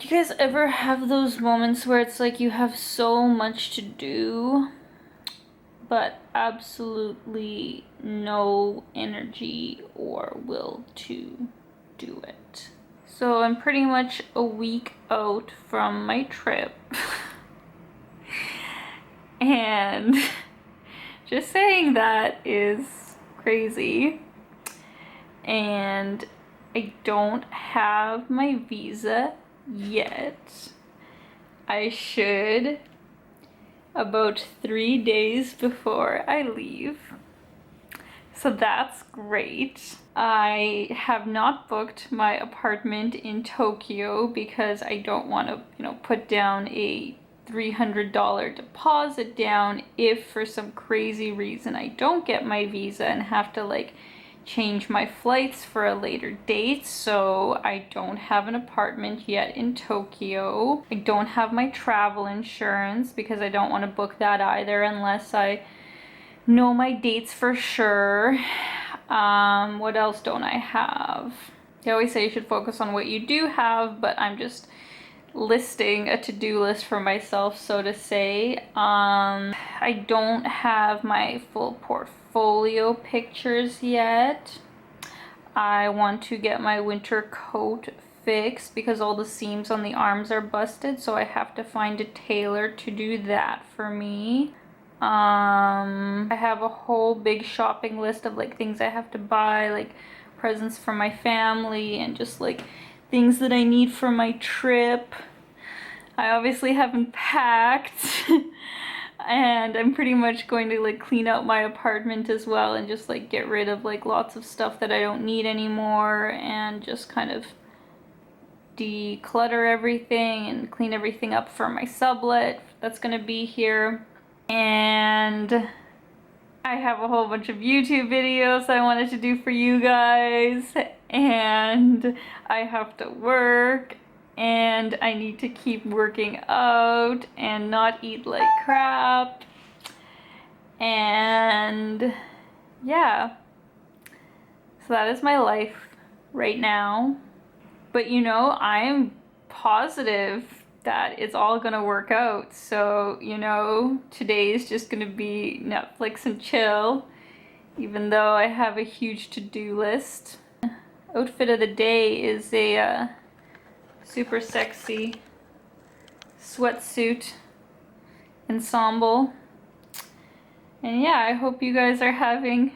you guys ever have those moments where it's like you have so much to do, but absolutely no energy or will to do it? So I'm pretty much a week out from my trip. And just saying that is crazy. And I don't have my visa yet. I should about 3 days before I leave. So that's great. I have not booked my apartment in Tokyo because I don't want to, put down a $300 deposit down if for some crazy reason I don't get my visa and have to change my flights for a later date. So I don't have an apartment yet in Tokyo. I don't have my travel insurance because I don't want to book that either unless I know my dates for sure. What else don't I have? They always say you should focus on what you do have, but I'm just listing a to-do list for myself, so to say. I don't have my full portfolio pictures yet. I want to get my winter coat fixed because all the seams on the arms are busted, so I have to find a tailor to do that for me. I have a whole big shopping list of things I have to buy, presents for my family and just things that I need for my trip. I obviously haven't packed. And I'm pretty much going to clean out my apartment as well and just get rid of lots of stuff that I don't need anymore and just kind of declutter everything and clean everything up for my sublet that's gonna be here. And I have a whole bunch of YouTube videos I wanted to do for you guys, and I have to work, and I need to keep working out and not eat like crap. And yeah, so that is my life right now. But I'm positive that it's all gonna work out. So, today is just gonna be Netflix and chill, even though I have a huge to-do list. Outfit of the day is a super sexy sweatsuit ensemble. And yeah, I hope you guys are having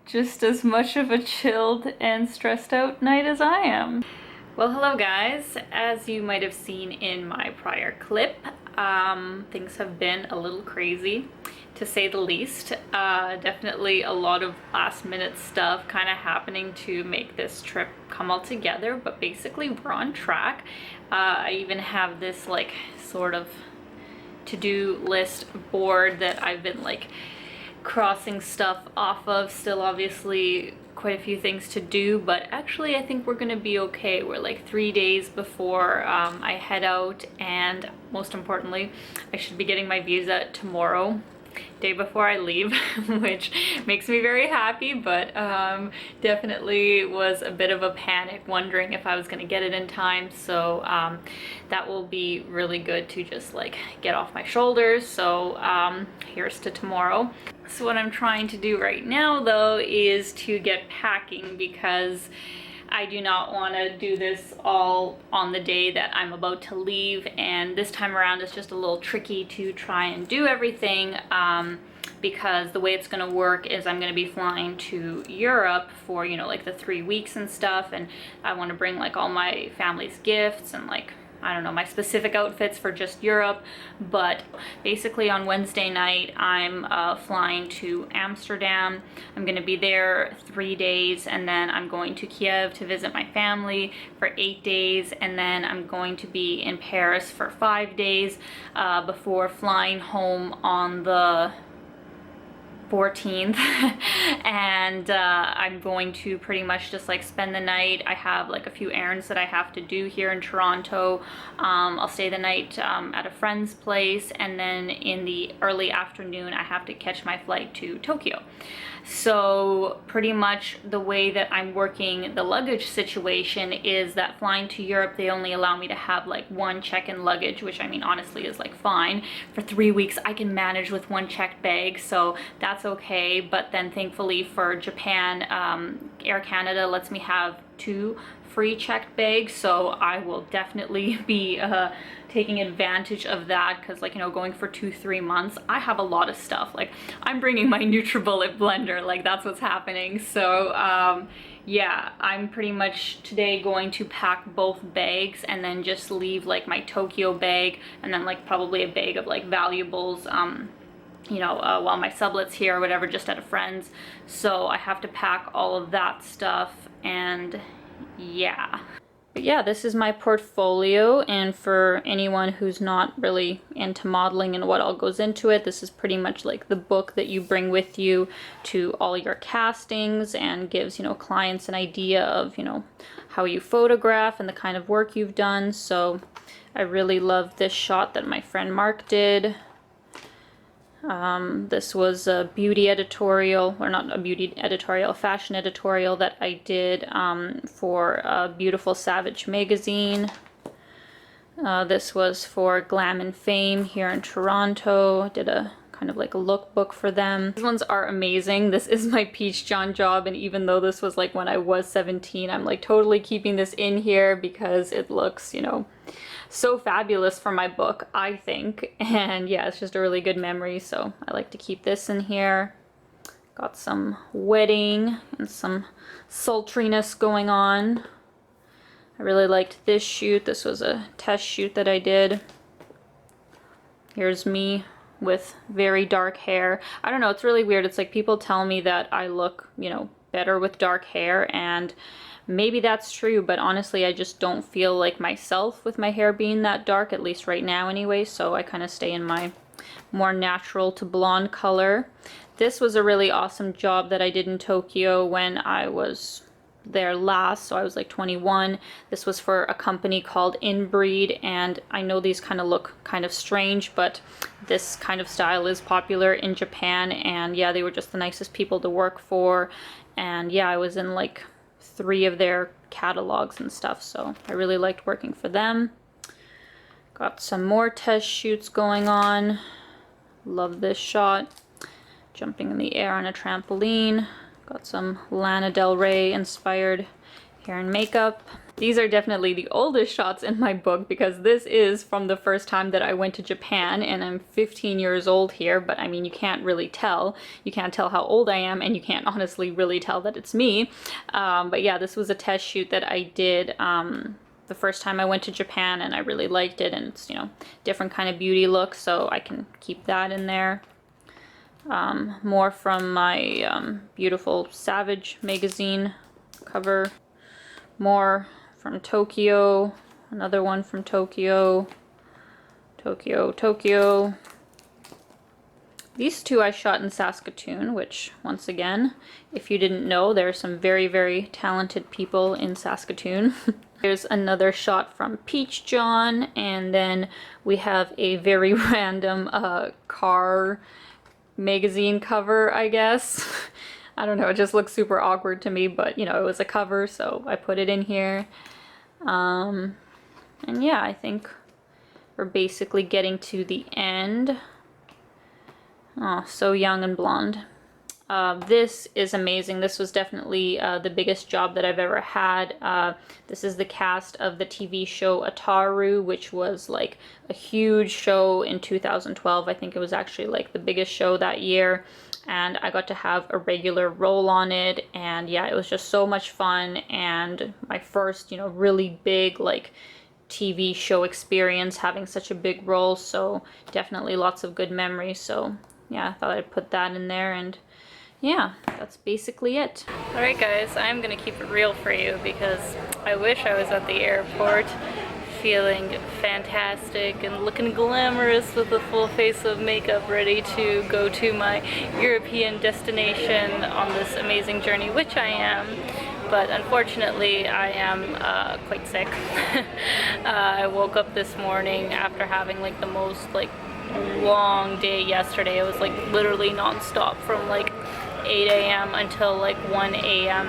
just as much of a chilled and stressed out night as I am. Well, hello guys. As you might have seen in my prior clip, things have been a little crazy, to say the least. Definitely a lot of last minute stuff kind of happening to make this trip come all together, but basically we're on track. I even have this sort of to-do list board that I've been crossing stuff off of. Still obviously quite a few things to do, but actually I think we're gonna be okay. We're 3 days before I head out, and most importantly, I should be getting my visa tomorrow, day before I leave, which makes me very happy, but definitely was a bit of a panic wondering if I was gonna get it in time. So that will be really good to just get off my shoulders. So here's to tomorrow. So what I'm trying to do right now though is to get packing, because I do not want to do this all on the day that I'm about to leave, and this time around it's just a little tricky to try and do everything, because the way it's going to work is I'm going to be flying to Europe for the 3 weeks and stuff, and I want to bring all my family's gifts and I don't know, my specific outfits for just Europe. But basically on Wednesday night, I'm flying to Amsterdam. I'm gonna be there 3 days, and then I'm going to Kiev to visit my family for 8 days, and then I'm going to be in Paris for 5 days before flying home on the 14th and I'm going to pretty much just like spend the night. I have like a few errands that I have to do here in Toronto. I'll stay the night at a friend's place, and then in the early afternoon I have to catch my flight to Tokyo. So pretty much the way that I'm working the luggage situation is that flying to Europe, they only allow me to have like one check-in luggage, which I mean honestly is like fine. For 3 weeks I can manage with one checked bag, so that's okay. But then thankfully for Japan, Air Canada lets me have 2 free checked bags, so I will definitely be taking advantage of that, because like, you know, going for 2-3 months, I have a lot of stuff. Like, I'm bringing my NutriBullet blender, like that's what's happening. So yeah, I'm pretty much today going to pack both bags and then just leave like my Tokyo bag and then like probably a bag of like valuables, you know, while my sublet's here or whatever, just at a friend's. So I have to pack all of that stuff, and yeah. But yeah, this is my portfolio, and for anyone who's not really into modeling and what all goes into it, this is pretty much like the book that you bring with you to all your castings and gives, you know, clients an idea of, you know, how you photograph and the kind of work you've done. So I really love this shot that my friend Mark did. This was a beauty editorial, or not a beauty editorial, a fashion editorial that I did for Beautiful Savage magazine. This was for Glam and Fame here in Toronto. I did a kind of like a lookbook for them. These ones are amazing. This is my Peach John job, and even though this was like when I was 17, I'm like totally keeping this in here because it looks, you know, so fabulous for my book, I think. And yeah, it's just a really good memory, so I like to keep this in here. Got some wedding and some sultriness going on. I really liked this shoot. This was a test shoot that I did. Here's me with very dark hair. I don't know, it's really weird. It's like people tell me that I look, you know, better with dark hair, and maybe that's true, but honestly I just don't feel like myself with my hair being that dark, at least right now anyway, so I kind of stay in my more natural to blonde color. This was a really awesome job that I did in Tokyo when I was there last, so I was like 21. This was for a company called Inbreed, and I know these kind of look kind of strange, but this kind of style is popular in Japan, and yeah, they were just the nicest people to work for. And yeah, I was in like 3 of their catalogs and stuff, so I really liked working for them. Got some more test shoots going on. Love this shot. Jumping in the air on a trampoline. Got some Lana Del Rey inspired hair and makeup. These are definitely the oldest shots in my book, because this is from the first time that I went to Japan, and I'm 15 years old here, but I mean, you can't really tell. You can't tell how old I am, and you can't honestly really tell that it's me. But yeah, this was a test shoot that I did the first time I went to Japan, and I really liked it, and it's, you know, different kind of beauty look, so I can keep that in there. More from my Beautiful Savage magazine cover. More from Tokyo, another one from Tokyo, Tokyo. These 2 I shot in Saskatoon, which, once again, if you didn't know, there are some very, very talented people in Saskatoon. There's another shot from Peach John, and then we have a very random car magazine cover, I guess. I don't know, it just looks super awkward to me, but you know, it was a cover, so I put it in here. And yeah, I think we're basically getting to the end. Oh, so young and blonde. This is amazing. This was definitely the biggest job that I've ever had. This is the cast of the TV show Ataru, which was like a huge show in 2012. I think it was actually like the biggest show that year, and I got to have a regular role on it, and yeah, it was just so much fun, and my first, you know, really big like TV show experience, having such a big role, so definitely lots of good memories. So yeah, I thought I'd put that in there, and yeah, that's basically it. Alright guys, I'm gonna keep it real for you because I wish I was at the airport feeling fantastic and looking glamorous with a full face of makeup, ready to go to my European destination on this amazing journey, which I am. But unfortunately, I am quite sick. I woke up this morning after having like the most like long day yesterday. It was like literally non-stop from like 8 a.m. until like 1 a.m.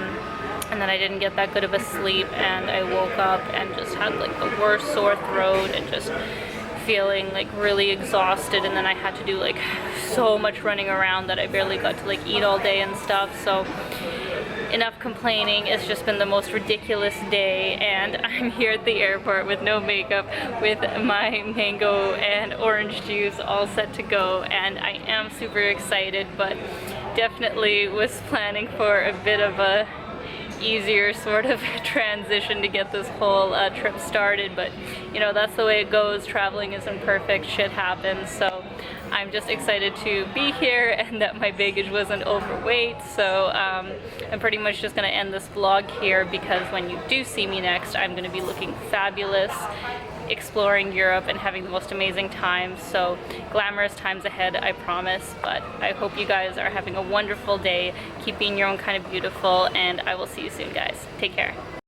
and then I didn't get that good of a sleep, and I woke up and just had like the worst sore throat and just feeling like really exhausted, and then I had to do like so much running around that I barely got to like eat all day and stuff. So enough complaining. It's just been the most ridiculous day, and I'm here at the airport with no makeup, with my mango and orange juice all set to go, and I am super excited, but definitely was planning for a bit of a easier sort of transition to get this whole trip started. But you know, that's the way it goes. Traveling isn't perfect, shit happens. So I'm just excited to be here and that my baggage wasn't overweight. So I'm pretty much just gonna end this vlog here, because when you do see me next, I'm gonna be looking fabulous, exploring Europe and having the most amazing time. So glamorous times ahead, I promise. But I hope you guys are having a wonderful day. Keep being your own kind of beautiful, and I will see you soon, guys. Take care.